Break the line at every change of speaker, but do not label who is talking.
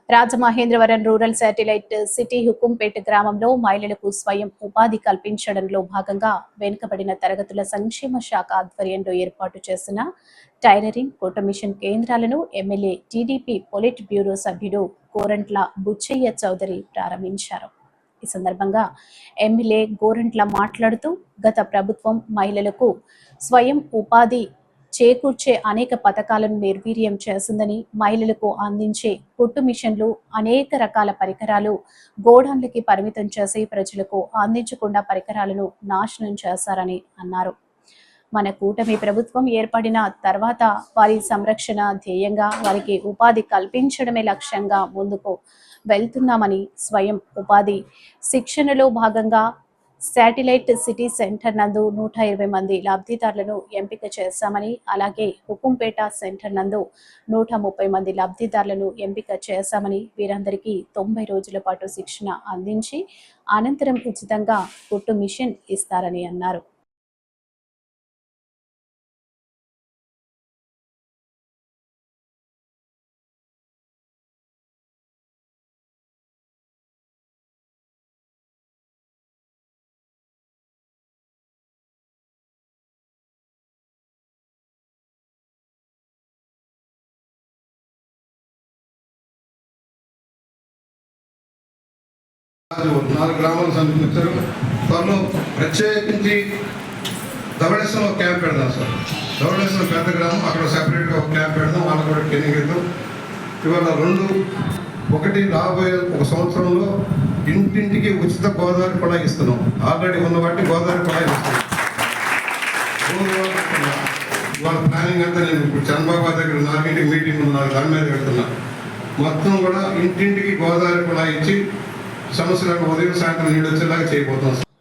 Rajamahendravaram rural satellite city Hukumpeta గ్రామంలో మహిళలకు స్వయం ఉపాధి కల్పించడంలో భాగంగా వెనుకబడిన తరగతుల సంక్షేమ శాఖ ఆధ్వర్యంలో ఏర్పాటు చేసిన టైలరింగ్ కొటమిషన్ కేంద్రాలను ఎమ్మెల్యే టీడీపీ పొలిట్ బ్యూరో సభ్యుడు గోరంట్ల బుచ్చయ్య చౌదరి ప్రారంభించారు. ఈ సందర్భంగా ఎమ్మెల్యే గోరంట్ల మాట్లాడుతూ గత ప్రభుత్వం మహిళలకు స్వయం ఉపాధి చేకూర్చే అనేక పథకాలను నిర్వీర్యం చేసిందని, మహిళలకు అందించే కుట్టు మిషన్లు, అనేక రకాల పరికరాలు గోడౌన్లకి పరిమితం చేసి ప్రజలకు అందించకుండా పరికరాలను నాశనం చేశారని అన్నారు. మన కూటమి ప్రభుత్వం ఏర్పడిన తర్వాత వారి సంరక్షణ ధ్యేయంగా వారికి ఉపాధి కల్పించడమే లక్ష్యంగా ముందుకు వెళ్తున్నామని, స్వయం ఉపాధి శిక్షణలో భాగంగా శాటిలైట్ సిటీ సెంటర్ నందు 120 మంది లబ్ధిదారులను ఎంపిక చేశామని, అలాగే హుకుంపేట సెంటర్ నందు 130 మంది లబ్ధిదారులను ఎంపిక చేశామని, వీరందరికీ 90 రోజుల పాటు శిక్షణ అందించి అనంతరం ఉచితంగా కుట్టు మిషన్ ఇస్తారని అన్నారు.
నాలుగు గ్రామాలు సంబంధించారు. త్వరలో ప్రత్యేకించి ధవళేశ్వరం ఒక క్యాంప్ పెడదాం సార్. ధవళేశ్వరం పెద్ద గ్రామం, అక్కడ సెపరేట్గా ఒక క్యాంప్ పెడదాం, వాళ్ళకు కూడా ట్రైనింగ్ ఇద్దాం. ఇవాళ ఒకటి రాబోయే ఒక సంవత్సరంలో ఇంటింటికి ఉచిత గోదావరి కూడా ఇస్తున్నాం. ఆల్రెడీ ఉన్న వాటి గోదావరి కూడా ఇస్తున్నాం. వాళ్ళ ప్లానింగ్ అంతా నేను ఇప్పుడు చంద్రబాబు దగ్గర 4 మీటింగ్ ఉన్నారు, దాని మీద పెడుతున్నా. మొత్తం కూడా ఇంటింటికి గోదావరి కూడా ఇచ్చి సమస్యలను ఉదయం సాయంత్రం నీళ్ళు వచ్చేలాగా చేయబోతున్నాం.